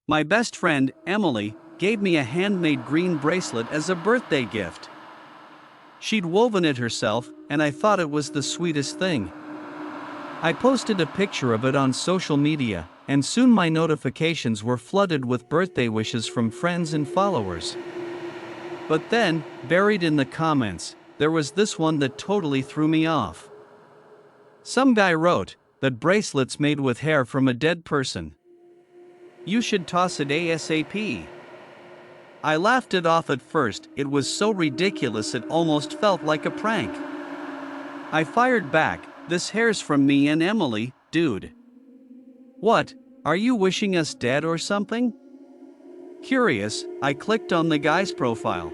My best friend, Emily, gave me a handmade green bracelet as a birthday gift. She'd woven it herself, and I thought it was the sweetest thing. I posted a picture of it on social media, and soon my notifications were flooded with birthday wishes from friends and followers. But then, buried in the comments, there was this one that totally threw me off. Some guy wrote, "That bracelet's made with hair from a dead person. You should toss it ASAP." I laughed it off at first, it was so ridiculous it almost felt like a prank. I fired back, "This hair's from me and Emily, dude. What, are you wishing us dead or something?" Curious, I clicked on the guy's profile.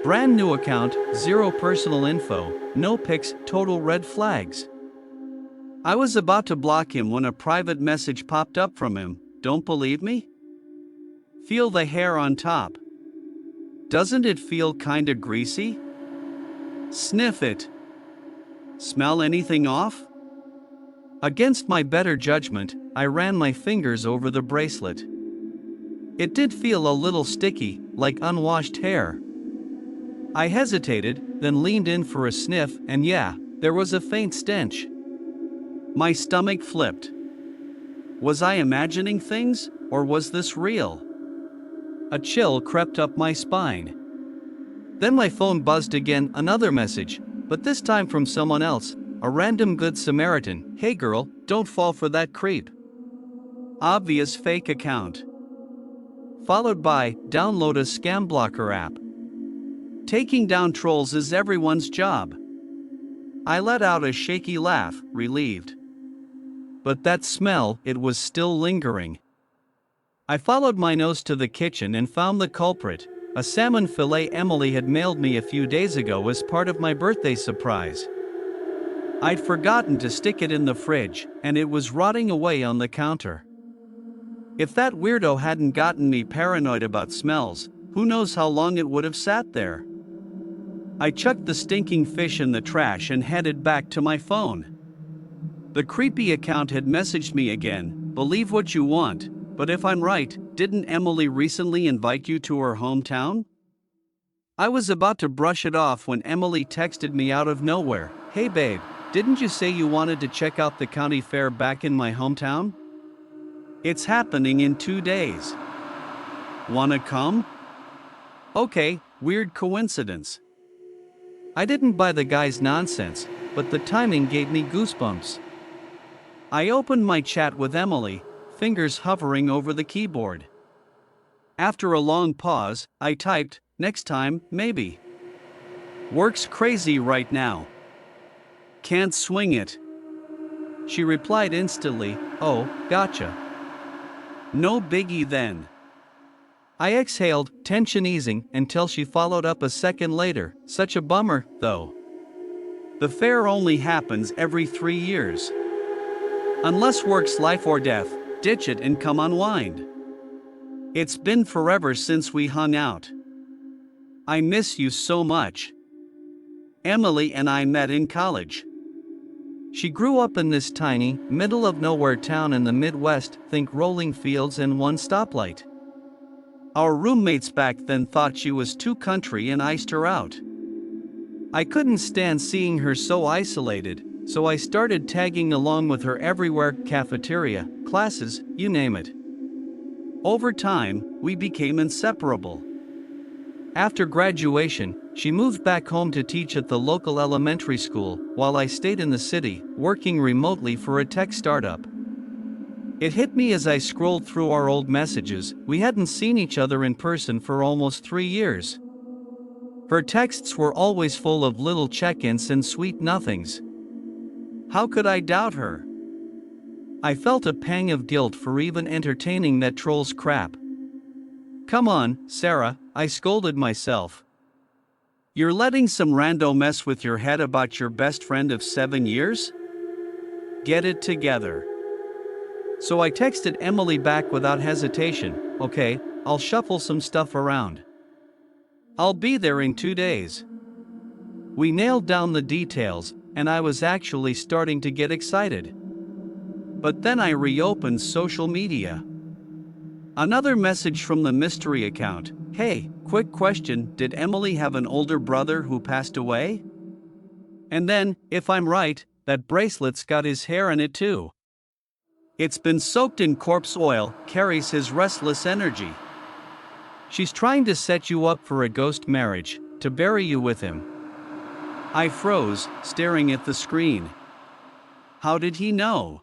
Brand new account, zero personal info, no pics, total red flags. I was about to block him when a private message popped up from him. "Don't believe me? Feel the hair on top. Doesn't it feel kinda greasy? Sniff it. Smell anything off?" Against my better judgment, I ran my fingers over the bracelet. It did feel a little sticky, like unwashed hair. I hesitated, then leaned in for a sniff, and yeah, there was a faint stench. My stomach flipped. Was I imagining things, or was this real? A chill crept up my spine. Then my phone buzzed again, another message, but this time from someone else, a random good Samaritan. "Hey girl, don't fall for that creep." Obvious fake account. Followed by, "Download a scam blocker app." Taking down trolls is everyone's job. I let out a shaky laugh, relieved. But that smell, it was still lingering. I followed my nose to the kitchen and found the culprit, a salmon fillet Emily had mailed me a few days ago as part of my birthday surprise. I'd forgotten to stick it in the fridge, and it was rotting away on the counter. If that weirdo hadn't gotten me paranoid about smells, who knows how long it would have sat there. I chucked the stinking fish in the trash and headed back to my phone. The creepy account had messaged me again, "Believe what you want, but if I'm right, didn't Emily recently invite you to her hometown?" I was about to brush it off when Emily texted me out of nowhere, "Hey babe, didn't you say you wanted to check out the county fair back in my hometown? It's happening in 2 days. Wanna come?" Okay, weird coincidence. I didn't buy the guy's nonsense, but the timing gave me goosebumps. I opened my chat with Emily, fingers hovering over the keyboard. After a long pause, I typed, "Next time, maybe. Work's crazy right now. Can't swing it." She replied instantly, "Oh, gotcha. No biggie then." I exhaled, tension easing, until she followed up a second later, "Such a bummer, though. The fair only happens every 3 years. Unless work's life or death, ditch it and come unwind. It's been forever since we hung out. I miss you so much. Emily and I met in college." She grew up in this tiny, middle-of-nowhere town in the Midwest, think rolling fields and one stoplight. Our roommates back then thought she was too country and iced her out. I couldn't stand seeing her so isolated, so I started tagging along with her everywhere, cafeteria, classes, you name it. Over time, we became inseparable. After graduation, she moved back home to teach at the local elementary school, while I stayed in the city, working remotely for a tech startup. It hit me as I scrolled through our old messages, we hadn't seen each other in person for almost 3 years. Her texts were always full of little check-ins and sweet nothings. How could I doubt her? I felt a pang of guilt for even entertaining that troll's crap. "Come on, Sarah," I scolded myself. "You're letting some rando mess with your head about your best friend of 7 years? Get it together." So I texted Emily back without hesitation, "Okay, I'll shuffle some stuff around. I'll be there in 2 days." We nailed down the details, and I was actually starting to get excited. But then I reopened social media. Another message from the mystery account. Hey, quick question, did Emily have an older brother who passed away? And then, if I'm right, that bracelet's got his hair in it too. It's been soaked in corpse oil, carries his restless energy. She's trying to set you up for a ghost marriage, to bury you with him. I froze, staring at the screen. How did he know?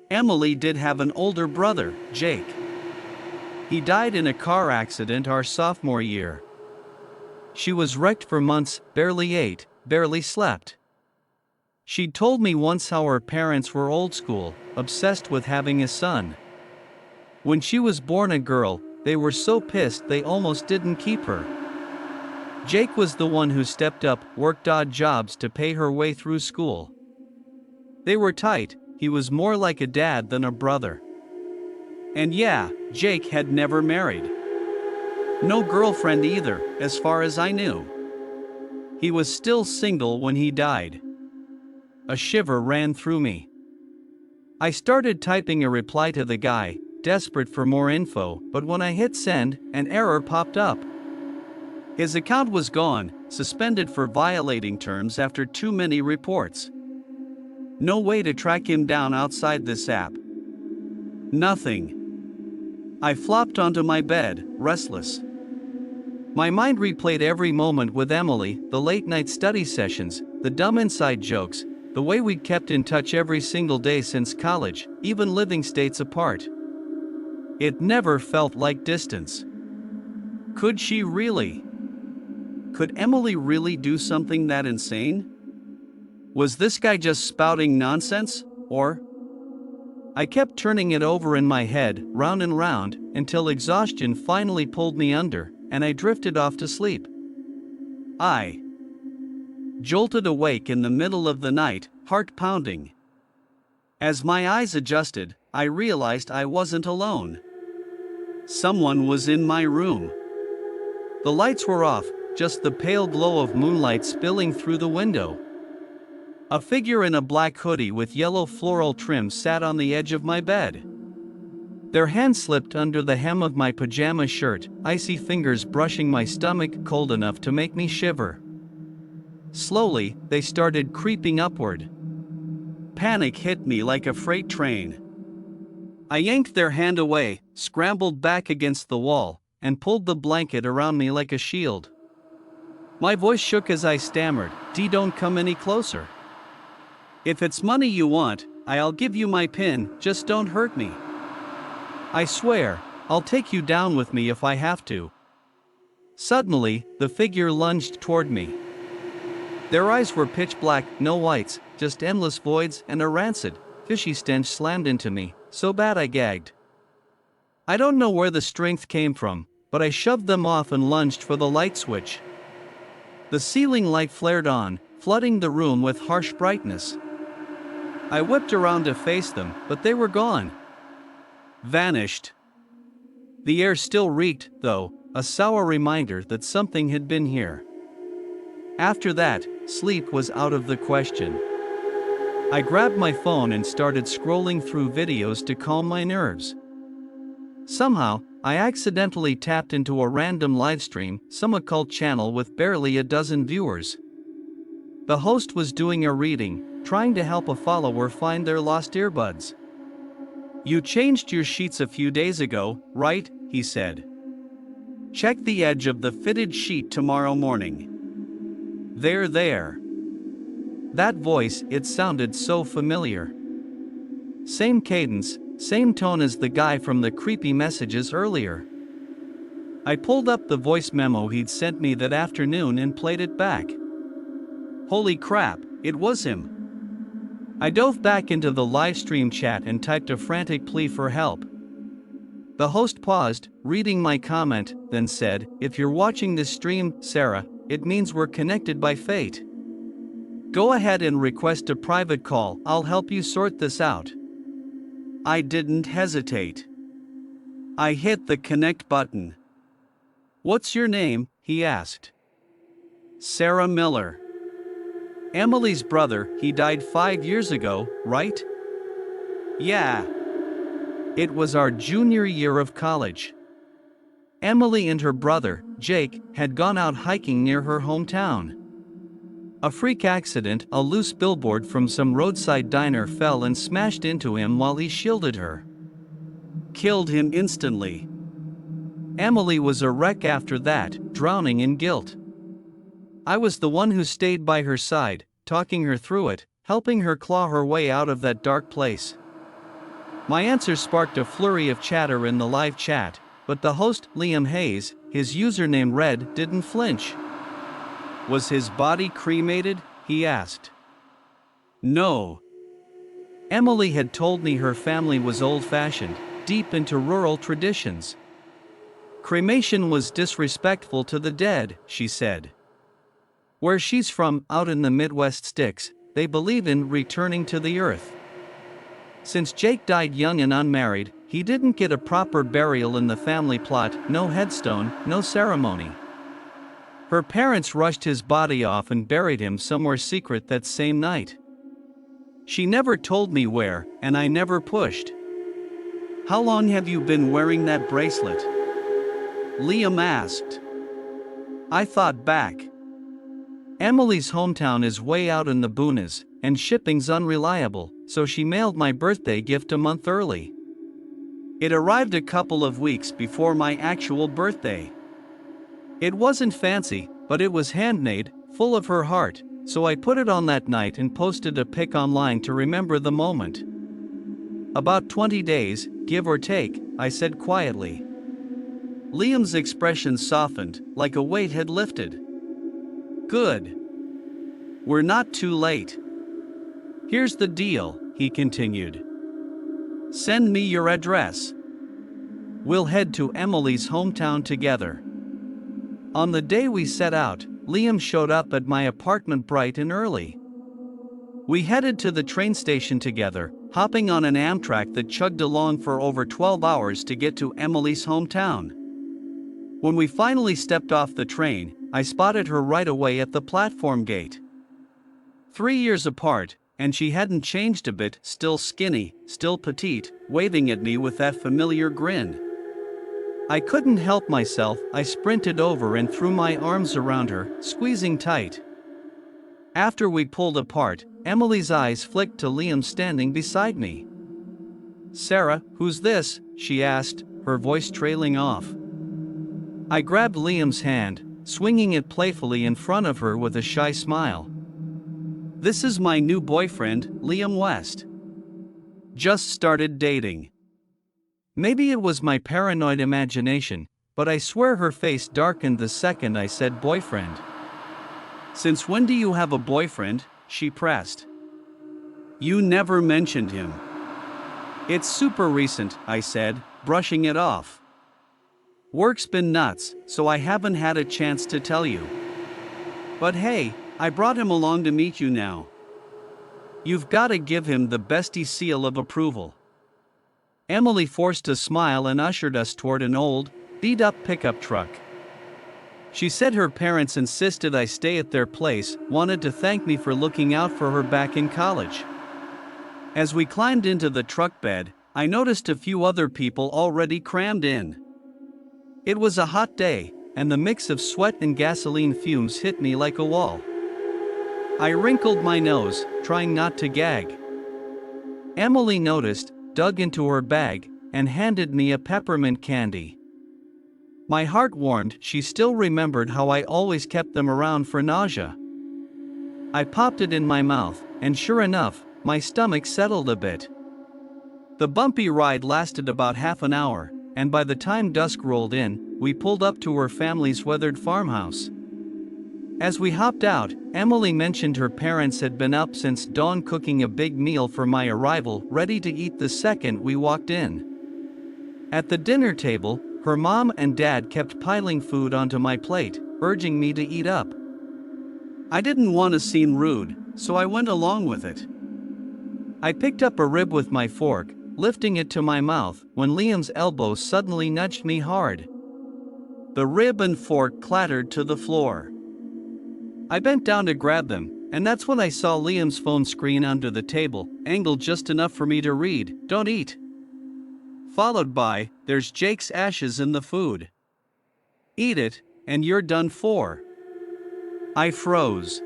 Emily did have an older brother, Jake. He died in a car accident our sophomore year. She was wrecked for months, barely ate, barely slept. She'd told me once how her parents were old school, obsessed with having a son. When she was born a girl, they were so pissed they almost didn't keep her. Jake was the one who stepped up, worked odd jobs to pay her way through school. They were tight, he was more like a dad than a brother. And yeah, Jake had never married. No girlfriend either, as far as I knew. He was still single when he died. A shiver ran through me. I started typing a reply to the guy, desperate for more info, but when I hit send, an error popped up. His account was gone, suspended for violating terms after too many reports. No way to track him down outside this app. Nothing. I flopped onto my bed, restless. My mind replayed every moment with Emily, the late-night study sessions, the dumb inside jokes, the way we'd kept in touch every single day since college, even living states apart. It never felt like distance. Could she really? Could Emily really do something that insane? Was this guy just spouting nonsense, or? I kept turning it over in my head, round and round, until exhaustion finally pulled me under, and I drifted off to sleep. I jolted awake in the middle of the night, heart pounding. As my eyes adjusted, I realized I wasn't alone. Someone was in my room. The lights were off, just the pale glow of moonlight spilling through the window. A figure in a black hoodie with yellow floral trim sat on the edge of my bed. Their hand slipped under the hem of my pajama shirt, icy fingers brushing my stomach cold enough to make me shiver. Slowly, they started creeping upward. Panic hit me like a freight train. I yanked their hand away, scrambled back against the wall, and pulled the blanket around me like a shield. My voice shook as I stammered, Don't come any closer. If it's money you want, I'll give you my pin, just don't hurt me. I swear, I'll take you down with me if I have to. Suddenly, the figure lunged toward me. Their eyes were pitch black, no whites, just endless voids, and a rancid, fishy stench slammed into me, so bad I gagged. I don't know where the strength came from, but I shoved them off and lunged for the light switch. The ceiling light flared on, flooding the room with harsh brightness. I whipped around to face them, but they were gone. Vanished. The air still reeked, though, a sour reminder that something had been here. After that, sleep was out of the question. I grabbed my phone and started scrolling through videos to calm my nerves. Somehow, I accidentally tapped into a random livestream, some occult channel with barely a dozen viewers. The host was doing a reading, trying to help a follower find their lost earbuds. You changed your sheets a few days ago, right? He said. Check the edge of the fitted sheet tomorrow morning. There. That voice, it sounded so familiar. Same cadence, same tone as the guy from the creepy messages earlier. I pulled up the voice memo he'd sent me that afternoon and played it back. Holy crap, it was him. I dove back into the live stream chat and typed a frantic plea for help. The host paused, reading my comment, then said, If you're watching this stream, Sarah, it means we're connected by fate. Go ahead and request a private call, I'll help you sort this out. I didn't hesitate. I hit the connect button. What's your name? He asked. Sarah Miller. Emily's brother, he died 5 years ago, right? Yeah. It was our junior year of college. Emily and her brother, Jake, had gone out hiking near her hometown. A freak accident, a loose billboard from some roadside diner fell and smashed into him while he shielded her. Killed him instantly. Emily was a wreck after that, drowning in guilt. I was the one who stayed by her side, talking her through it, helping her claw her way out of that dark place. My answer sparked a flurry of chatter in the live chat, but the host, Liam Hayes, his username Red, didn't flinch. Was his body cremated? He asked. No. Emily had told me her family was old-fashioned, deep into rural traditions. Cremation was disrespectful to the dead, she said. Where she's from, out in the Midwest sticks, they believe in returning to the earth. Since Jake died young and unmarried, he didn't get a proper burial in the family plot, no headstone, no ceremony. Her parents rushed his body off and buried him somewhere secret that same night. She never told me where, and I never pushed. How long have you been wearing that bracelet? Liam asked. I thought back. Emily's hometown is way out in the boonies, and shipping's unreliable, so she mailed my birthday gift a month early. It arrived a couple of weeks before my actual birthday. It wasn't fancy, but it was handmade, full of her heart, so I put it on that night and posted a pic online to remember the moment. About 20 days, give or take, I said quietly. Liam's expression softened, like a weight had lifted. Good. We're not too late. Here's the deal, he continued. Send me your address. We'll head to Emily's hometown together. On the day we set out, Liam showed up at my apartment bright and early. We headed to the train station together, hopping on an Amtrak that chugged along for over 12 hours to get to Emily's hometown. When we finally stepped off the train, I spotted her right away at the platform gate. 3 years apart, and she hadn't changed a bit, still skinny, still petite, waving at me with that familiar grin. I couldn't help myself, I sprinted over and threw my arms around her, squeezing tight. After we pulled apart, Emily's eyes flicked to Liam standing beside me. Sarah, who's this? She asked, her voice trailing off. I grabbed Liam's hand, swinging it playfully in front of her with a shy smile. This is my new boyfriend, Liam West. Just started dating. Maybe it was my paranoid imagination, but I swear her face darkened the second I said boyfriend. Since when do you have a boyfriend? She pressed. You never mentioned him. It's super recent, I said, brushing it off. Work's been nuts, so I haven't had a chance to tell you. But hey, I brought him along to meet you now. You've gotta give him the bestie seal of approval. Emily forced a smile and ushered us toward an old, beat-up pickup truck. She said her parents insisted I stay at their place, wanted to thank me for looking out for her back in college. As we climbed into the truck bed, I noticed a few other people already crammed in. It was a hot day, and the mix of sweat and gasoline fumes hit me like a wall. I wrinkled my nose, trying not to gag. Emily noticed, dug into her bag, and handed me a peppermint candy. My heart warmed, she still remembered how I always kept them around for nausea. I popped it in my mouth, and sure enough, my stomach settled a bit. The bumpy ride lasted about half an hour, and by the time dusk rolled in, we pulled up to her family's weathered farmhouse. As we hopped out, Emily mentioned her parents had been up since dawn cooking a big meal for my arrival, ready to eat the second we walked in. At the dinner table, her mom and dad kept piling food onto my plate, urging me to eat up. I didn't want to seem rude, so I went along with it. I picked up a rib with my fork, lifting it to my mouth, when Liam's elbow suddenly nudged me hard. The rib and fork clattered to the floor. I bent down to grab them, and that's when I saw Liam's phone screen under the table, angled just enough for me to read, "Don't eat." followed by, "There's Jake's ashes in the food. Eat it, and you're done for." I froze.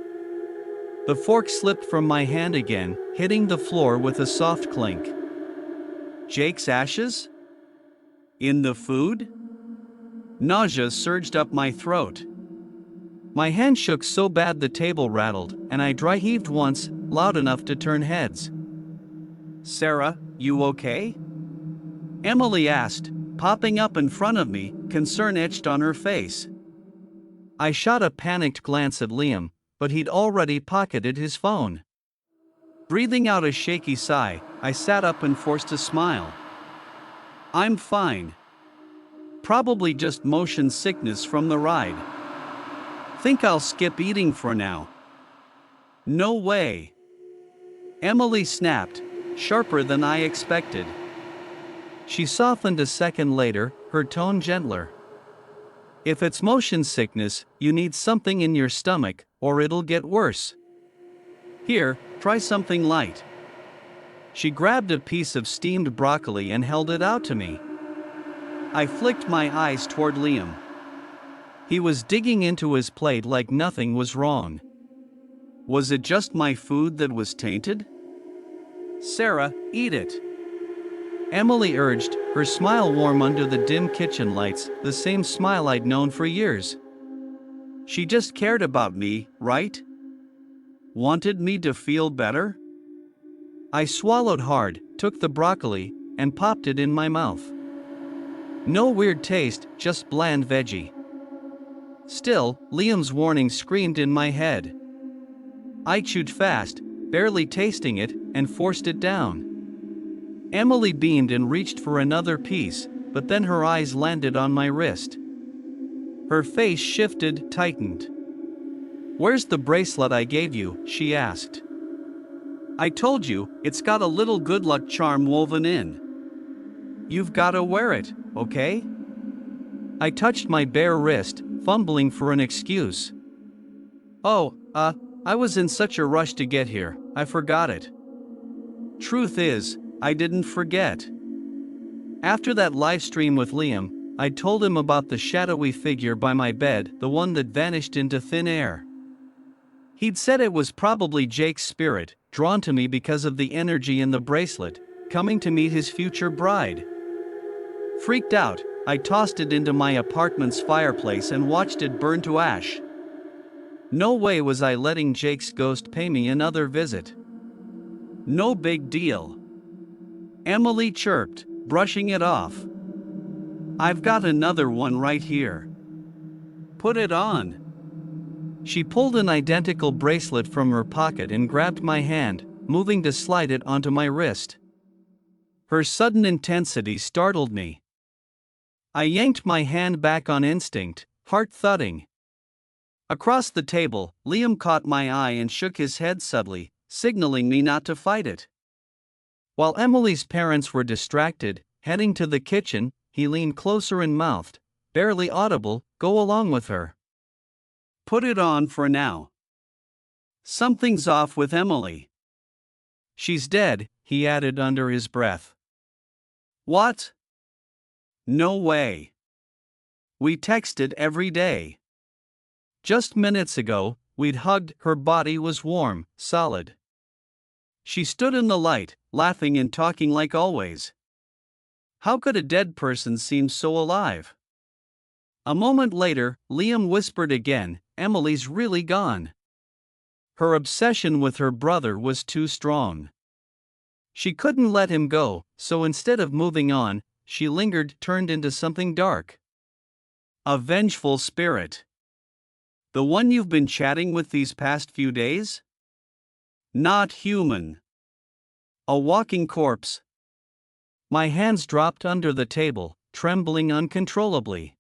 The fork slipped from my hand again, hitting the floor with a soft clink. Jake's ashes? In the food? Nausea surged up my throat. My hand shook so bad the table rattled, and I dry heaved once, loud enough to turn heads. "Sarah, you okay?" Emily asked, popping up in front of me, concern etched on her face. I shot a panicked glance at Liam, but he'd already pocketed his phone. Breathing out a shaky sigh, I sat up and forced a smile. "I'm fine. Probably just motion sickness from the ride. Think I'll skip eating for now." "No way." Emily snapped, sharper than I expected. She softened a second later, her tone gentler. "If it's motion sickness, you need something in your stomach, or it'll get worse. Here, try something light." She grabbed a piece of steamed broccoli and held it out to me. I flicked my eyes toward Liam. He was digging into his plate like nothing was wrong. Was it just my food that was tainted? "Sarah, eat it," Emily urged, her smile warm under the dim kitchen lights, the same smile I'd known for years. She just cared about me, right? Wanted me to feel better? I swallowed hard, took the broccoli, and popped it in my mouth. No weird taste, just bland veggie. Still, Liam's warning screamed in my head. I chewed fast, barely tasting it, and forced it down. Emily beamed and reached for another piece, but then her eyes landed on my wrist. Her face shifted, tightened. "Where's the bracelet I gave you?" she asked. "I told you, it's got a little good luck charm woven in. You've gotta wear it, okay?" I touched my bare wrist, fumbling for an excuse. "Oh, I was in such a rush to get here, I forgot it." Truth is, I didn't forget. After that live stream with Liam, I told him about the shadowy figure by my bed, the one that vanished into thin air. He'd said it was probably Jake's spirit, drawn to me because of the energy in the bracelet, coming to meet his future bride. Freaked out, I tossed it into my apartment's fireplace and watched it burn to ash. No way was I letting Jake's ghost pay me another visit. "No big deal," Emily chirped, brushing it off. "I've got another one right here. Put it on." She pulled an identical bracelet from her pocket and grabbed my hand, moving to slide it onto my wrist. Her sudden intensity startled me. I yanked my hand back on instinct, heart thudding. Across the table, Liam caught my eye and shook his head subtly, signaling me not to fight it. While Emily's parents were distracted, heading to the kitchen, he leaned closer and mouthed, barely audible, "Go along with her. Put it on for now. Something's off with Emily. She's dead," he added under his breath. "What? No way. We texted every day. Just minutes ago, we'd hugged, her body was warm, solid." She stood in the light, laughing and talking like always. How could a dead person seem so alive? A moment later, Liam whispered again, "Emily's really gone." Her obsession with her brother was too strong. She couldn't let him go, so instead of moving on, she lingered, turned into something dark. A vengeful spirit. The one you've been chatting with these past few days? Not human. A walking corpse. My hands dropped under the table, trembling uncontrollably.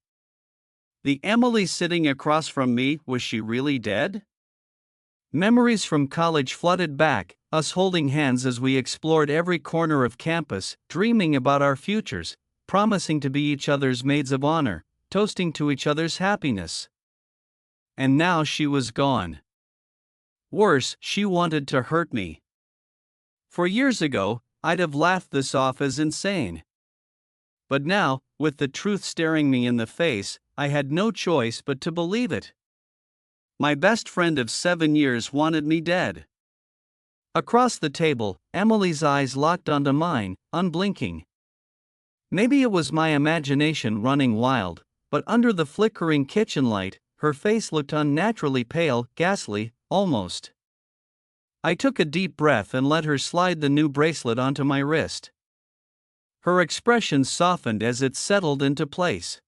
The Emily sitting across from me, was she really dead? Memories from college flooded back, us holding hands as we explored every corner of campus, dreaming about our futures, promising to be each other's maids of honor, toasting to each other's happiness. And now she was gone. Worse, she wanted to hurt me. For years ago, I'd have laughed this off as insane. But now, with the truth staring me in the face, I had no choice but to believe it. My best friend of 7 years wanted me dead. Across the table, Emily's eyes locked onto mine, unblinking. Maybe it was my imagination running wild, but under the flickering kitchen light, her face looked unnaturally pale, ghastly, almost. I took a deep breath and let her slide the new bracelet onto my wrist. Her expression softened as it settled into place.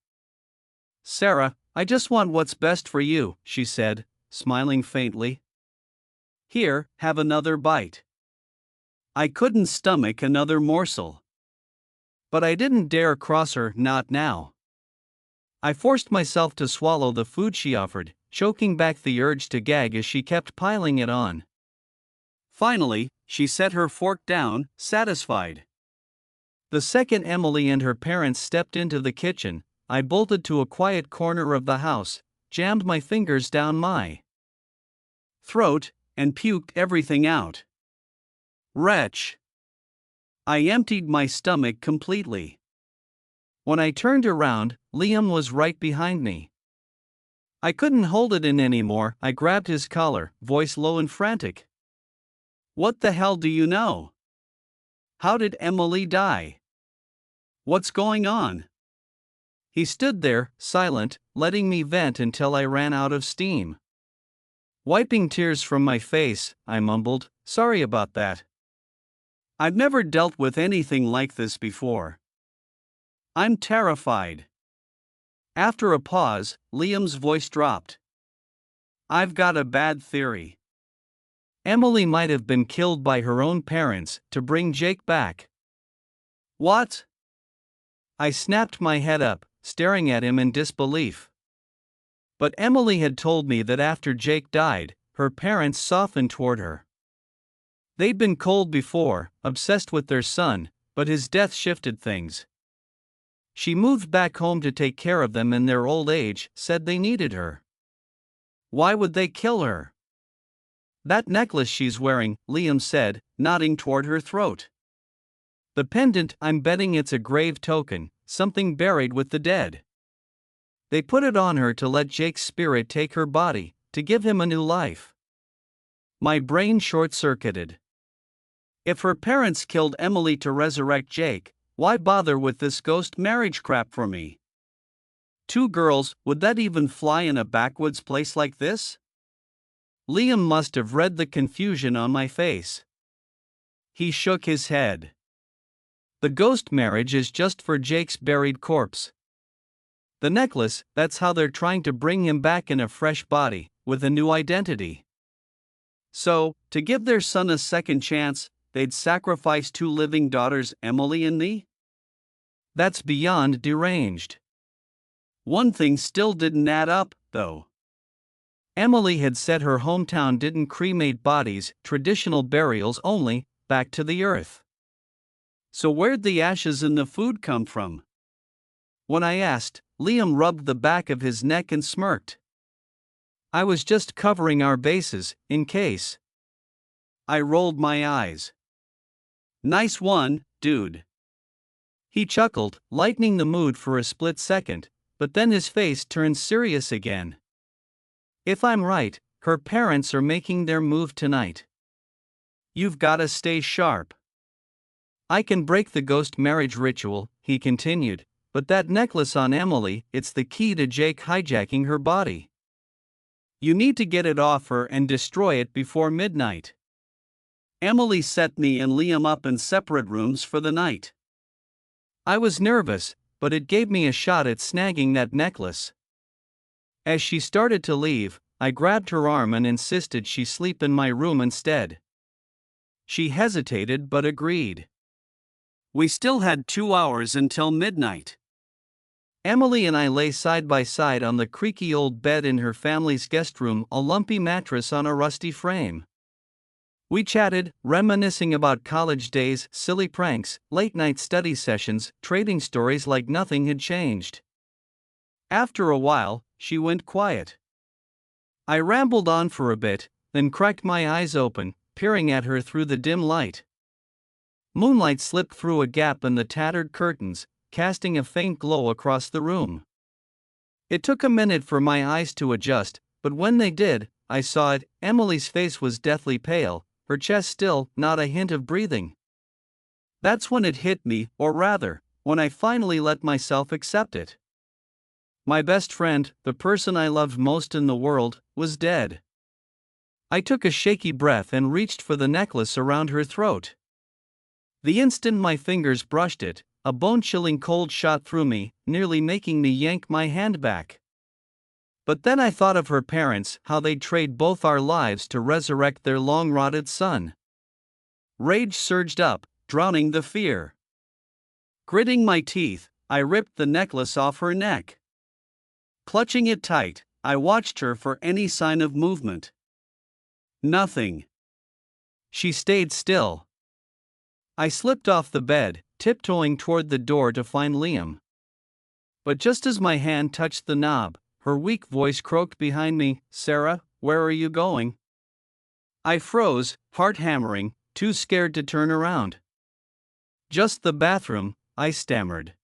"Sarah, I just want what's best for you," she said, smiling faintly. "Here, have another bite." I couldn't stomach another morsel. But I didn't dare cross her, not now. I forced myself to swallow the food she offered, choking back the urge to gag as she kept piling it on. Finally, she set her fork down, satisfied. The second Emily and her parents stepped into the kitchen, I bolted to a quiet corner of the house, jammed my fingers down my throat, and puked everything out. Wretch! I emptied my stomach completely. When I turned around, Liam was right behind me. I couldn't hold it in anymore. I grabbed his collar, voice low and frantic. "What the hell do you know? How did Emily die? What's going on?" He stood there, silent, letting me vent until I ran out of steam. Wiping tears from my face, I mumbled, "Sorry about that. I've never dealt with anything like this before. I'm terrified." After a pause, Liam's voice dropped. "I've got a bad theory. Emily might have been killed by her own parents to bring Jake back." "What?" I snapped my head up, staring at him in disbelief. But Emily had told me that after Jake died, her parents softened toward her. They'd been cold before, obsessed with their son, but his death shifted things. She moved back home to take care of them in their old age, said they needed her. Why would they kill her? "That necklace she's wearing," Liam said, nodding toward her throat. "The pendant, I'm betting it's a grave token, something buried with the dead. They put it on her to let Jake's spirit take her body, to give him a new life." My brain short-circuited. If her parents killed Emily to resurrect Jake, why bother with this ghost marriage crap for me? 2 girls, would that even fly in a backwoods place like this? Liam must have read the confusion on my face. He shook his head. "The ghost marriage is just for Jake's buried corpse. The necklace, that's how they're trying to bring him back in a fresh body, with a new identity. So, to give their son a second chance, they'd sacrifice 2 living daughters, Emily and me? That's beyond deranged." One thing still didn't add up, though. Emily had said her hometown didn't cremate bodies, traditional burials only, back to the earth. So where'd the ashes in the food come from? When I asked, Liam rubbed the back of his neck and smirked. "I was just covering our bases, in case." I rolled my eyes. "Nice one, dude." He chuckled, lightening the mood for a split second, but then his face turned serious again. "If I'm right, her parents are making their move tonight. You've gotta stay sharp. I can break the ghost marriage ritual," he continued, "but that necklace on Emily, it's the key to Jake hijacking her body. You need to get it off her and destroy it before midnight." Emily set me and Liam up in separate rooms for the night. I was nervous, but it gave me a shot at snagging that necklace. As she started to leave, I grabbed her arm and insisted she sleep in my room instead. She hesitated but agreed. We still had 2 hours until midnight. Emily and I lay side by side on the creaky old bed in her family's guest room, a lumpy mattress on a rusty frame. We chatted, reminiscing about college days, silly pranks, late-night study sessions, trading stories like nothing had changed. After a while, she went quiet. I rambled on for a bit, then cracked my eyes open, peering at her through the dim light. Moonlight slipped through a gap in the tattered curtains, casting a faint glow across the room. It took a minute for my eyes to adjust, but when they did, I saw it. Emily's face was deathly pale, her chest still, not a hint of breathing. That's when it hit me, or rather, when I finally let myself accept it. My best friend, the person I loved most in the world, was dead. I took a shaky breath and reached for the necklace around her throat. The instant my fingers brushed it, a bone-chilling cold shot through me, nearly making me yank my hand back. But then I thought of her parents, how they'd trade both our lives to resurrect their long-rotted son. Rage surged up, drowning the fear. Gritting my teeth, I ripped the necklace off her neck. Clutching it tight, I watched her for any sign of movement. Nothing. She stayed still. I slipped off the bed, tiptoeing toward the door to find Liam. But just as my hand touched the knob, her weak voice croaked behind me, "Sarah, where are you going?" I froze, heart hammering, too scared to turn around. "Just the bathroom," I stammered.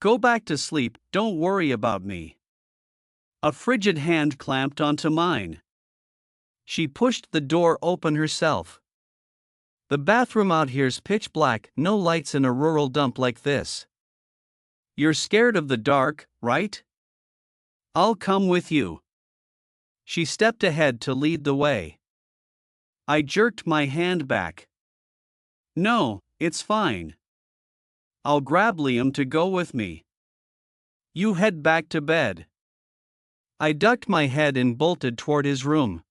"Go back to sleep, don't worry about me." A frigid hand clamped onto mine. She pushed the door open herself. "The bathroom out here's pitch black, no lights in a rural dump like this. You're scared of the dark, right? I'll come with you." She stepped ahead to lead the way. I jerked my hand back. "No, it's fine. I'll grab Liam to go with me. You head back to bed." I ducked my head and bolted toward his room.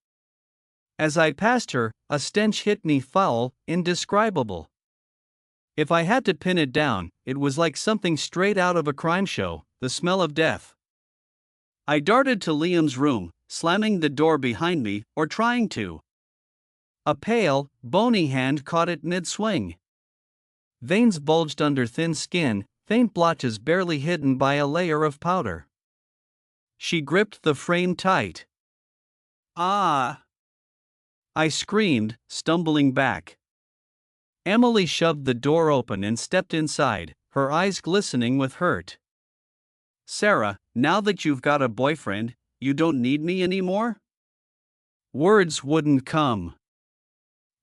As I passed her, a stench hit me, foul, indescribable. If I had to pin it down, it was like something straight out of a crime show, the smell of death. I darted to Liam's room, slamming the door behind me, or trying to. A pale, bony hand caught it mid-swing. Veins bulged under thin skin, faint blotches barely hidden by a layer of powder. She gripped the frame tight. "Ah!" I screamed, stumbling back. Emily shoved the door open and stepped inside, her eyes glistening with hurt. "Sarah, now that you've got a boyfriend, you don't need me anymore?" Words wouldn't come.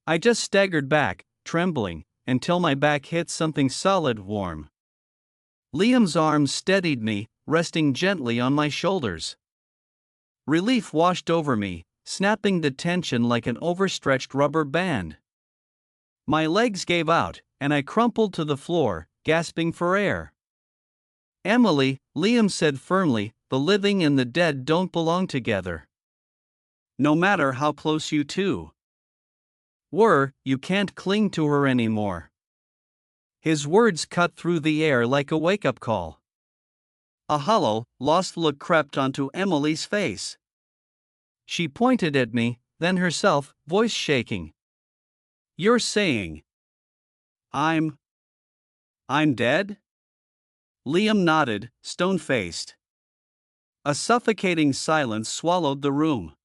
I just staggered back, trembling, until my back hit something solid, warm. Liam's arms steadied me, resting gently on my shoulders. Relief washed over me, snapping the tension like an overstretched rubber band. My legs gave out, and I crumpled to the floor, gasping for air. "Emily," Liam said firmly, "the living and the dead don't belong together. No matter how close you two were, you can't cling to her anymore." His words cut through the air like a wake-up call. A hollow, lost look crept onto Emily's face. She pointed at me, then herself, voice shaking. "You're saying I'm dead?" Liam nodded, stone-faced. A suffocating silence swallowed the room.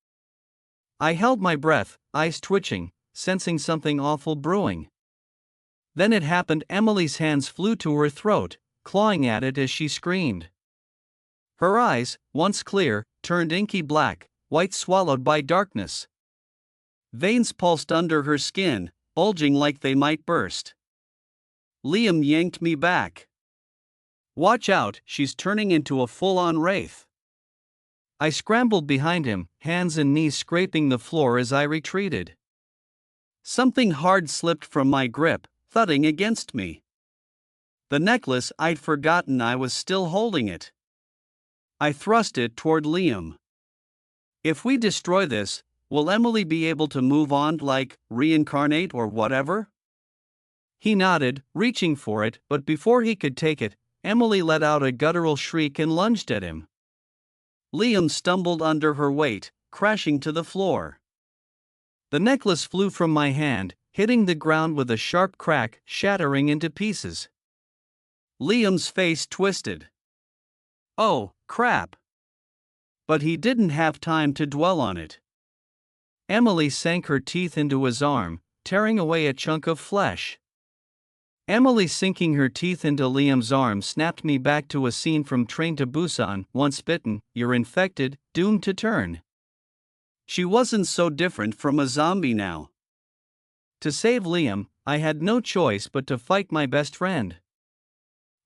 I held my breath, eyes twitching, sensing something awful brewing. Then it happened. Emily's hands flew to her throat, clawing at it as she screamed. Her eyes, once clear, turned inky black, white swallowed by darkness. Veins pulsed under her skin, bulging like they might burst. Liam yanked me back. "Watch out, she's turning into a full-on wraith." I scrambled behind him, hands and knees scraping the floor as I retreated. Something hard slipped from my grip, thudding against me. The necklace. I'd forgotten I was still holding it. I thrust it toward Liam. "If we destroy this, will Emily be able to move on, like, reincarnate or whatever?" He nodded, reaching for it, but before he could take it, Emily let out a guttural shriek and lunged at him. Liam stumbled under her weight, crashing to the floor. The necklace flew from my hand, hitting the ground with a sharp crack, shattering into pieces. Liam's face twisted. "Oh, crap." But he didn't have time to dwell on it. Emily sank her teeth into his arm, tearing away a chunk of flesh. Emily, sinking her teeth into Liam's arm, snapped me back to a scene from Train to Busan. Once bitten, you're infected, doomed to turn. She wasn't so different from a zombie now. To save Liam, I had no choice but to fight my best friend.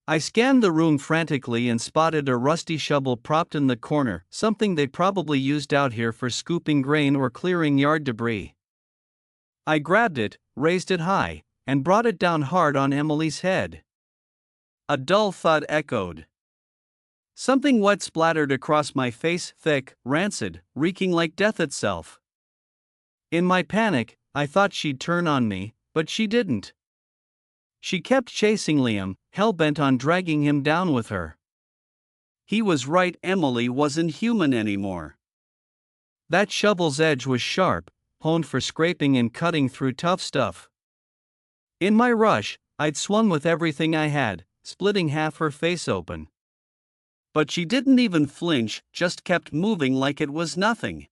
I scanned the room frantically and spotted a rusty shovel propped in the corner, something they probably used out here for scooping grain or clearing yard debris. I grabbed it, raised it high, and brought it down hard on Emily's head. A dull thud echoed. Something wet splattered across my face, thick, rancid, reeking like death itself. In my panic, I thought she'd turn on me, but she didn't. She kept chasing Liam, hell-bent on dragging him down with her. He was right, Emily wasn't human anymore. That shovel's edge was sharp, honed for scraping and cutting through tough stuff. In my rush, I'd swung with everything I had, splitting half her face open. But she didn't even flinch, just kept moving like it was nothing.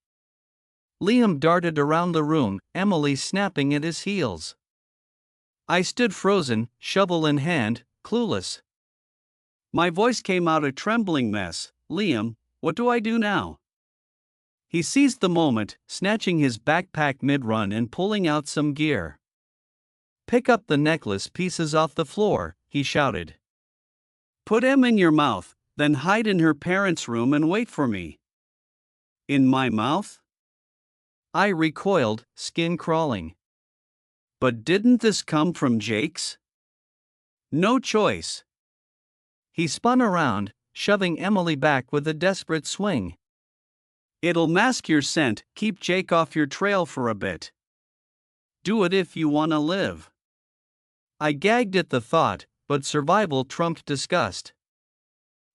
Liam darted around the room, Emily snapping at his heels. I stood frozen, shovel in hand, clueless. My voice came out a trembling mess. Liam, what do I do now? He seized the moment, snatching his backpack mid-run and pulling out some gear. Pick up the necklace pieces off the floor, he shouted. Put them in your mouth, then hide in her parents' room and wait for me. In my mouth? I recoiled, skin crawling. But didn't this come from Jake's? No choice. He spun around, shoving Emily back with a desperate swing. It'll mask your scent, keep Jake off your trail for a bit. Do it if you wanna live. I gagged at the thought, but survival trumped disgust.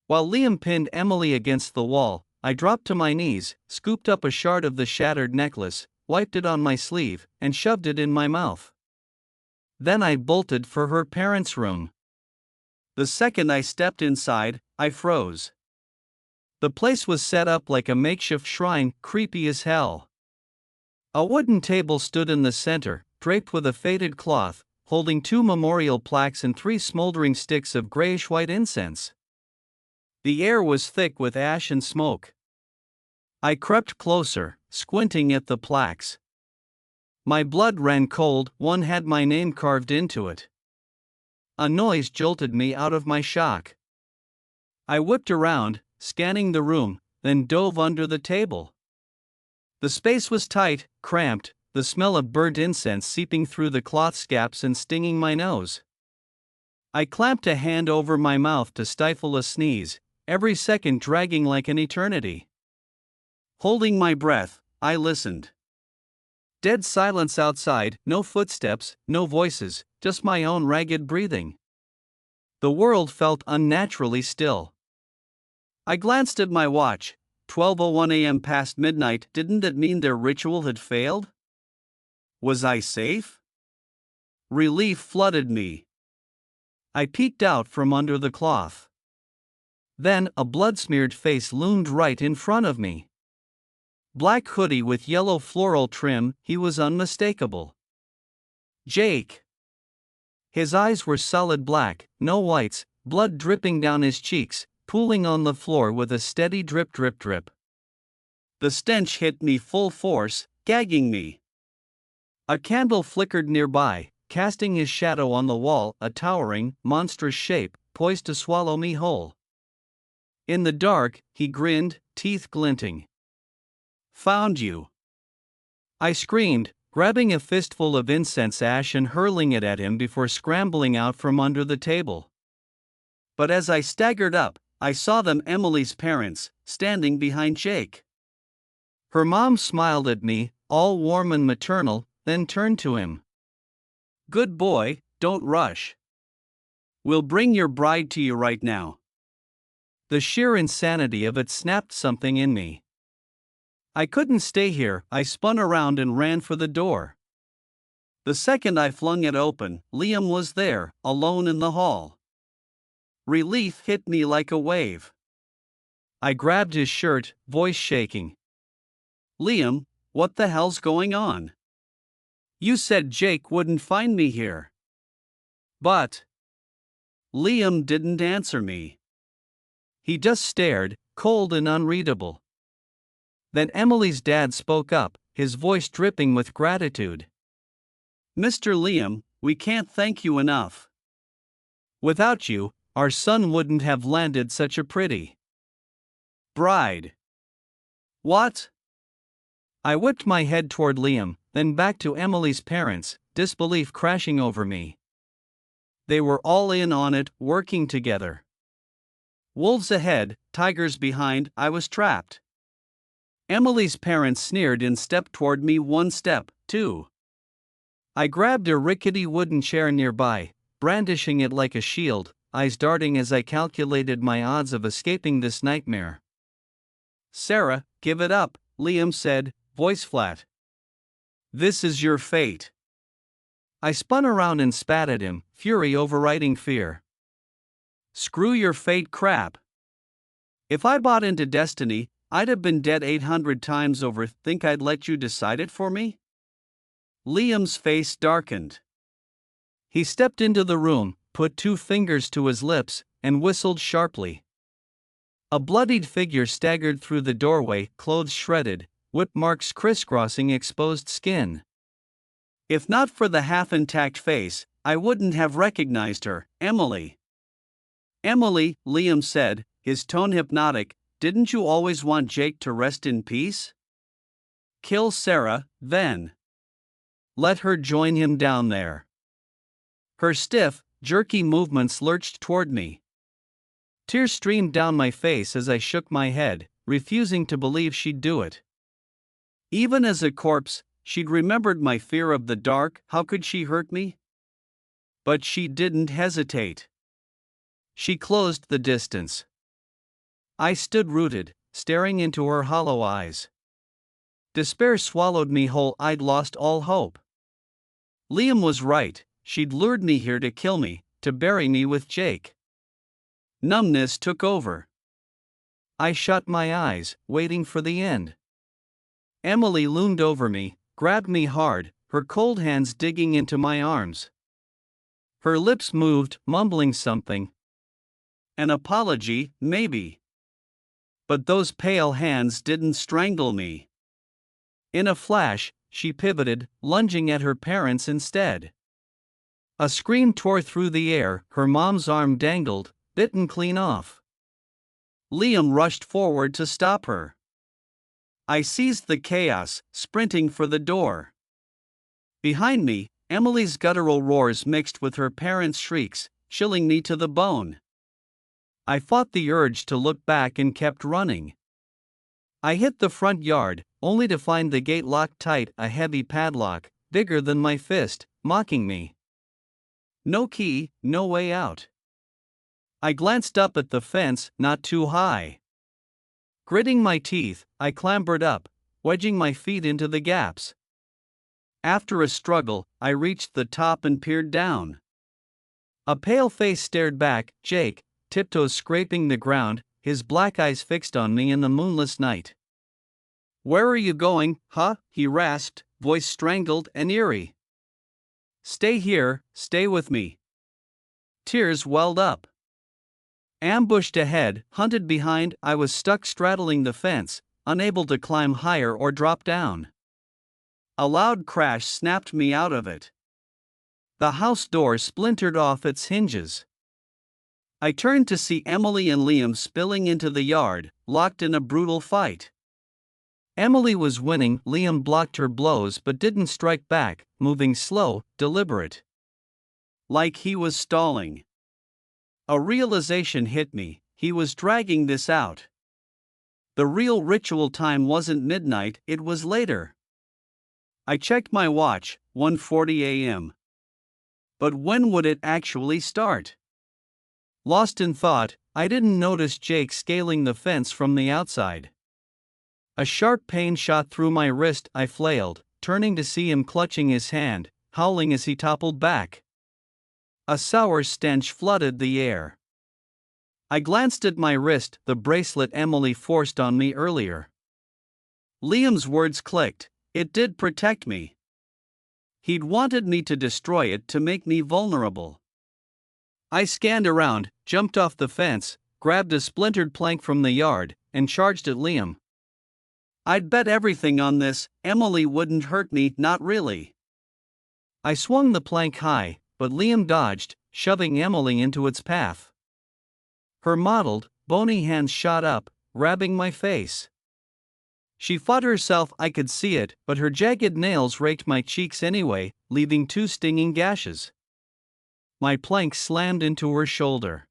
While Liam pinned Emily against the wall, I dropped to my knees, scooped up a shard of the shattered necklace, wiped it on my sleeve, and shoved it in my mouth. Then I bolted for her parents' room. The second I stepped inside, I froze. The place was set up like a makeshift shrine, creepy as hell. A wooden table stood in the center, draped with a faded cloth, holding 2 memorial plaques and 3 smoldering sticks of grayish-white incense. The air was thick with ash and smoke. I crept closer, squinting at the plaques. My blood ran cold, one had my name carved into it. A noise jolted me out of my shock. I whipped around, scanning the room, then dove under the table. The space was tight, cramped, the smell of burnt incense seeping through the cloth scaps and stinging my nose. I clamped a hand over my mouth to stifle a sneeze, every second dragging like an eternity. Holding my breath, I listened. Dead silence outside, no footsteps, no voices, just my own ragged breathing. The world felt unnaturally still. I glanced at my watch. 12:01 a.m. past midnight. Didn't that mean their ritual had failed? Was I safe? Relief flooded me. I peeked out from under the cloth. Then a blood-smeared face loomed right in front of me. Black hoodie with yellow floral trim, he was unmistakable. Jake. His eyes were solid black, no whites, blood dripping down his cheeks, pooling on the floor with a steady drip drip drip. The stench hit me full force, gagging me. A candle flickered nearby, casting his shadow on the wall, a towering, monstrous shape, poised to swallow me whole. In the dark, he grinned, teeth glinting. Found you. I screamed, grabbing a fistful of incense ash and hurling it at him before scrambling out from under the table. But as I staggered up, I saw them, Emily's parents, standing behind Jake. Her mom smiled at me, all warm and maternal, then turned to him. Good boy, don't rush. We'll bring your bride to you right now. The sheer insanity of it snapped something in me. I couldn't stay here. I spun around and ran for the door. The second I flung it open, Liam was there, alone in the hall. Relief hit me like a wave. I grabbed his shirt, voice shaking. Liam, what the hell's going on? You said Jake wouldn't find me here. But Liam didn't answer me. He just stared, cold and unreadable. Then Emily's dad spoke up, his voice dripping with gratitude. "Mr. Liam, we can't thank you enough. Without you, our son wouldn't have landed such a pretty bride." "What?" I whipped my head toward Liam, then back to Emily's parents, disbelief crashing over me. They were all in on it, working together. Wolves ahead, tigers behind, I was trapped. Emily's parents sneered and stepped toward me one step, two. I grabbed a rickety wooden chair nearby, brandishing it like a shield, eyes darting as I calculated my odds of escaping this nightmare. "Sarah, give it up," Liam said, voice flat. "This is your fate." I spun around and spat at him, fury overriding fear. "Screw your fate crap. If I bought into destiny, I'd have been dead 800 times over. Think I'd let you decide it for me?" Liam's face darkened. He stepped into the room, put two fingers to his lips, and whistled sharply. A bloodied figure staggered through the doorway, clothes shredded, whip marks crisscrossing exposed skin. If not for the half-intact face, I wouldn't have recognized her. "Emily." "Emily," Liam said, his tone hypnotic, "didn't you always want Jake to rest in peace? Kill Sarah, then let her join him down there." Her stiff, jerky movements lurched toward me. Tears streamed down my face as I shook my head, refusing to believe she'd do it. Even as a corpse, she'd remembered my fear of the dark. How could she hurt me? But she didn't hesitate. She closed the distance. I stood rooted, staring into her hollow eyes. Despair swallowed me whole. I'd lost all hope. Liam was right, she'd lured me here to kill me, to bury me with Jake. Numbness took over. I shut my eyes, waiting for the end. Emily loomed over me, grabbed me hard, her cold hands digging into my arms. Her lips moved, mumbling something. An apology, maybe. But those pale hands didn't strangle me. In a flash, she pivoted, lunging at her parents instead. A scream tore through the air, her mom's arm dangled, bitten clean off. Liam rushed forward to stop her. I seized the chaos, sprinting for the door. Behind me, Emily's guttural roars mixed with her parents' shrieks, chilling me to the bone. I fought the urge to look back and kept running. I hit the front yard, only to find the gate locked tight, a heavy padlock, bigger than my fist, mocking me. No key, no way out. I glanced up at the fence, not too high. Gritting my teeth, I clambered up, wedging my feet into the gaps. After a struggle, I reached the top and peered down. A pale face stared back, Jake, tiptoes scraping the ground, his black eyes fixed on me in the moonless night. "Where are you going, huh?" he rasped, voice strangled and eerie. "Stay here, stay with me." Tears welled up. Ambushed ahead, hunted behind, I was stuck straddling the fence, unable to climb higher or drop down. A loud crash snapped me out of it. The house door splintered off its hinges. I turned to see Emily and Liam spilling into the yard, locked in a brutal fight. Emily was winning, Liam blocked her blows but didn't strike back, moving slow, deliberate. Like he was stalling. A realization hit me, he was dragging this out. The real ritual time wasn't midnight, it was later. I checked my watch, 1:40 a.m. But when would it actually start? Lost in thought, I didn't notice Jake scaling the fence from the outside. A sharp pain shot through my wrist, I flailed, turning to see him clutching his hand, howling as he toppled back. A sour stench flooded the air. I glanced at my wrist, the bracelet Emily forced on me earlier. Liam's words clicked, it did protect me. He'd wanted me to destroy it to make me vulnerable. I scanned around, jumped off the fence, grabbed a splintered plank from the yard, and charged at Liam. I'd bet everything on this, Emily wouldn't hurt me, not really. I swung the plank high, but Liam dodged, shoving Emily into its path. Her mottled, bony hands shot up, grabbing my face. She fought herself, I could see it, but her jagged nails raked my cheeks anyway, leaving 2 stinging gashes. My plank slammed into her shoulder.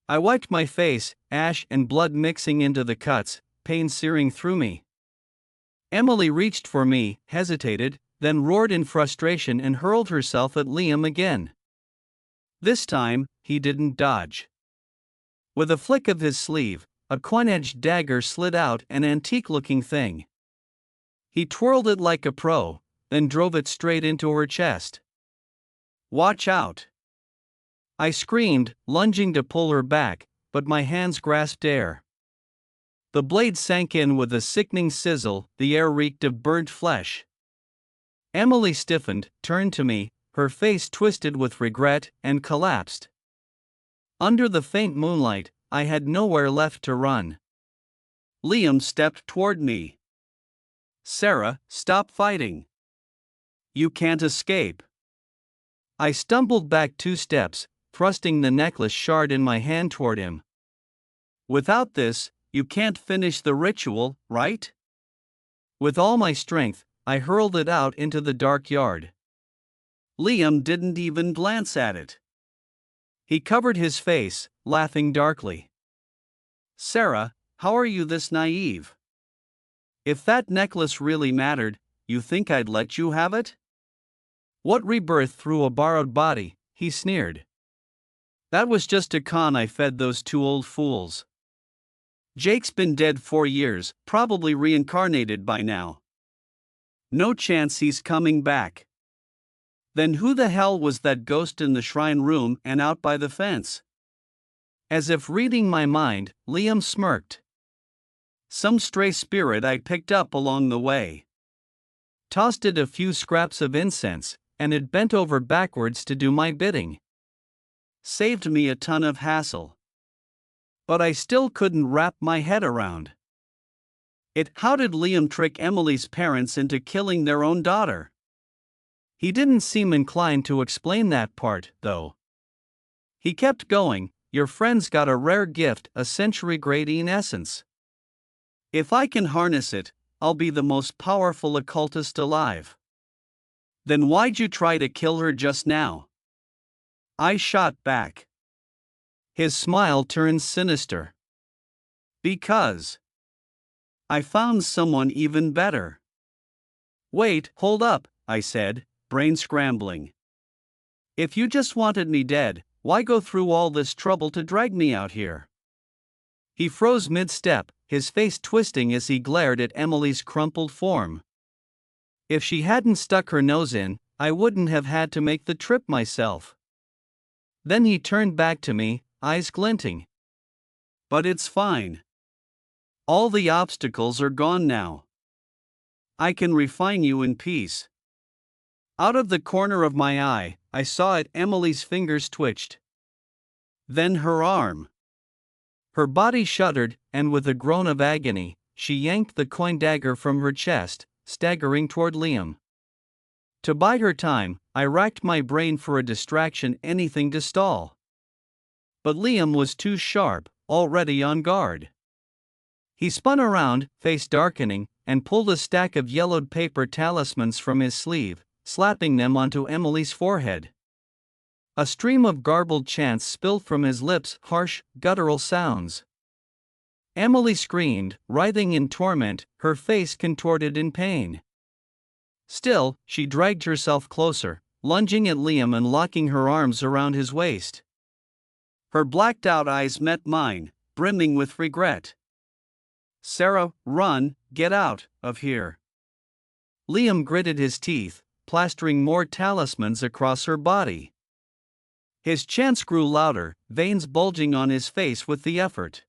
I wiped my face, ash and blood mixing into the cuts, pain searing through me. Emily reached for me, hesitated, then roared in frustration and hurled herself at Liam again. This time, he didn't dodge. With a flick of his sleeve, a coin-edged dagger slid out, an antique-looking thing. He twirled it like a pro, then drove it straight into her chest. "Watch out!" I screamed, lunging to pull her back, but my hands grasped air. The blade sank in with a sickening sizzle, the air reeked of burnt flesh. Emily stiffened, turned to me, her face twisted with regret, and collapsed. Under the faint moonlight, I had nowhere left to run. Liam stepped toward me. "Sarah, stop fighting. You can't escape." I stumbled back 2 steps, thrusting the necklace shard in my hand toward him. "Without this, you can't finish the ritual, right?" With all my strength, I hurled it out into the dark yard. Liam didn't even glance at it. He covered his face, laughing darkly. "Sarah, how are you this naive? If that necklace really mattered, you think I'd let you have it? What rebirth through a borrowed body," he sneered. "That was just a con I fed those 2 old fools. Jake's been dead 4 years, probably reincarnated by now. No chance he's coming back. Then who the hell was that ghost in the shrine room and out by the fence?" As if reading my mind, Liam smirked. "Some stray spirit I picked up along the way. Tossed it a few scraps of incense, and it bent over backwards to do my bidding. Saved me a ton of hassle. But I still couldn't wrap my head around it. How did Liam trick Emily's parents into killing their own daughter? He didn't seem inclined to explain that part, though. He kept going, "Your friend's got a rare gift, a century-grade essence. If I can harness it, I'll be the most powerful occultist alive." "Then why'd you try to kill her just now?" I shot back. His smile turned sinister. "Because I found someone even better." "Wait, hold up," I said, brain scrambling. "If you just wanted me dead, why go through all this trouble to drag me out here?" He froze mid-step, his face twisting as he glared at Emily's crumpled form. If she hadn't stuck her nose in, I wouldn't have had to make the trip myself. Then he turned back to me, eyes glinting. "But it's fine. All the obstacles are gone now. I can refine you in peace." Out of the corner of my eye, I saw it. Emily's fingers twitched. Then her arm. Her body shuddered, and with a groan of agony, she yanked the coin dagger from her chest, staggering toward Liam. To buy her time, I racked my brain for a distraction, anything to stall. But Liam was too sharp, already on guard. He spun around, face darkening, and pulled a stack of yellowed paper talismans from his sleeve, slapping them onto Emily's forehead. A stream of garbled chants spilled from his lips, harsh, guttural sounds. Emily screamed, writhing in torment, her face contorted in pain. Still, she dragged herself closer, lunging at Liam and locking her arms around his waist. Her blacked-out eyes met mine, brimming with regret. "Sarah, run, get out of here." Liam gritted his teeth, plastering more talismans across her body. His chants grew louder, veins bulging on his face with the effort.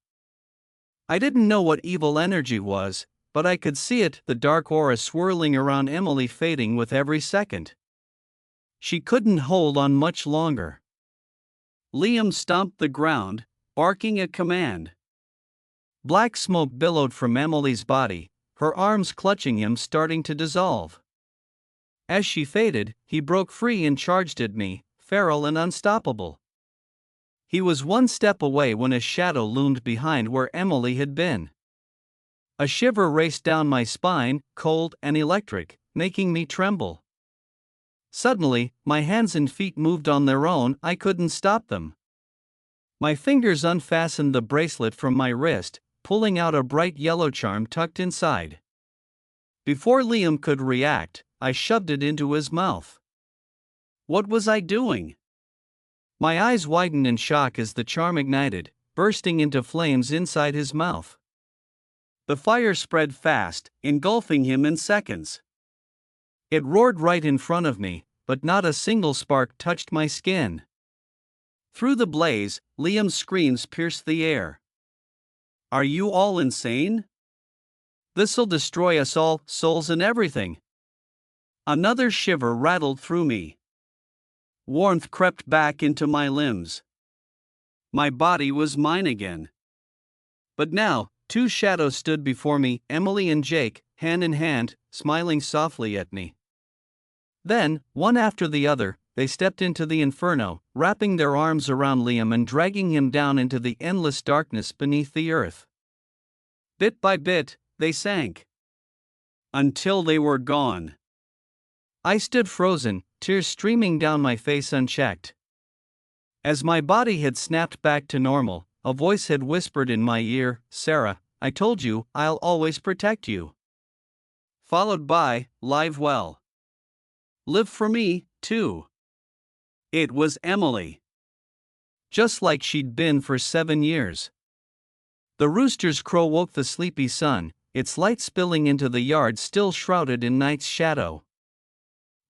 I didn't know what evil energy was, but I could see it, the dark aura swirling around Emily fading with every second. She couldn't hold on much longer. Liam stomped the ground, barking a command. Black smoke billowed from Emily's body, her arms clutching him starting to dissolve. As she faded, he broke free and charged at me, feral and unstoppable. He was one step away when a shadow loomed behind where Emily had been. A shiver raced down my spine, cold and electric, making me tremble. Suddenly, my hands and feet moved on their own, I couldn't stop them. My fingers unfastened the bracelet from my wrist, pulling out a bright yellow charm tucked inside. Before Liam could react, I shoved it into his mouth. What was I doing? My eyes widened in shock as the charm ignited, bursting into flames inside his mouth. The fire spread fast, engulfing him in seconds. It roared right in front of me, but not a single spark touched my skin. Through the blaze, Liam's screams pierced the air. Are you all insane? This'll destroy us all, souls and everything. Another shiver rattled through me. Warmth crept back into my limbs. My body was mine again. But now, two shadows stood before me, Emily and Jake, hand in hand, smiling softly at me. Then, one after the other, they stepped into the inferno, wrapping their arms around Liam and dragging him down into the endless darkness beneath the earth. Bit by bit, they sank. Until they were gone. I stood frozen, tears streaming down my face unchecked. As my body had snapped back to normal, a voice had whispered in my ear, "Sarah, I told you, I'll always protect you." Followed by, "Live well. Live for me, too." It was Emily. Just like she'd been for 7 years. The rooster's crow woke the sleepy sun, its light spilling into the yard still shrouded in night's shadow.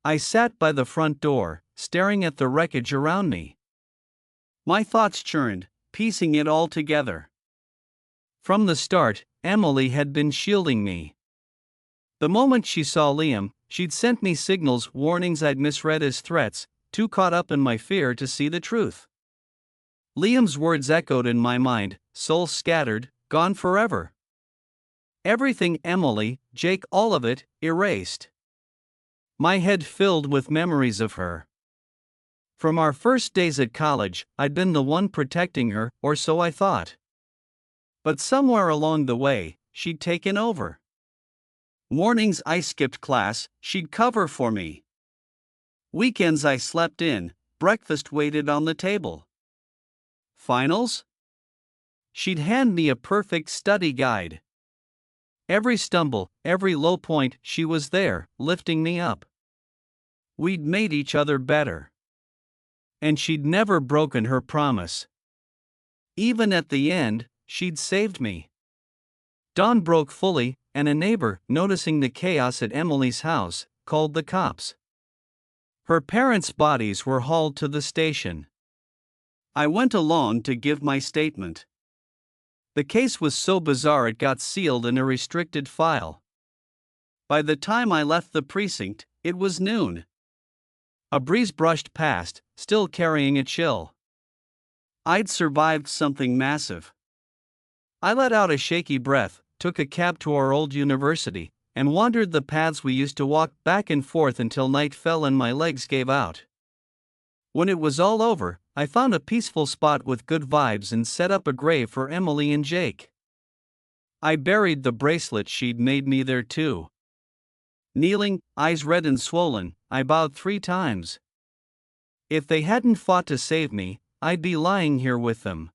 I sat by the front door, staring at the wreckage around me. My thoughts churned, piecing it all together. From the start, Emily had been shielding me. The moment she saw Liam, she'd sent me signals, warnings I'd misread as threats, too caught up in my fear to see the truth. Liam's words echoed in my mind, soul scattered, gone forever. Everything Emily, Jake, all of it, erased. My head filled with memories of her. From our first days at college, I'd been the one protecting her, or so I thought. But somewhere along the way, she'd taken over. Mornings I skipped class, she'd cover for me. Weekends I slept in, breakfast waited on the table. Finals? She'd hand me a perfect study guide. Every stumble, every low point, she was there, lifting me up. We'd made each other better. And she'd never broken her promise. Even at the end, she'd saved me. Dawn broke fully, and a neighbor, noticing the chaos at Emily's house, called the cops. Her parents' bodies were hauled to the station. I went along to give my statement. The case was so bizarre it got sealed in a restricted file. By the time I left the precinct, it was noon. A breeze brushed past, still carrying a chill. I'd survived something massive. I let out a shaky breath, took a cab to our old university, and wandered the paths we used to walk back and forth until night fell and my legs gave out. When it was all over, I found a peaceful spot with good vibes and set up a grave for Emily and Jake. I buried the bracelet she'd made me there too. Kneeling, eyes red and swollen, I bowed 3 times. If they hadn't fought to save me, I'd be lying here with them.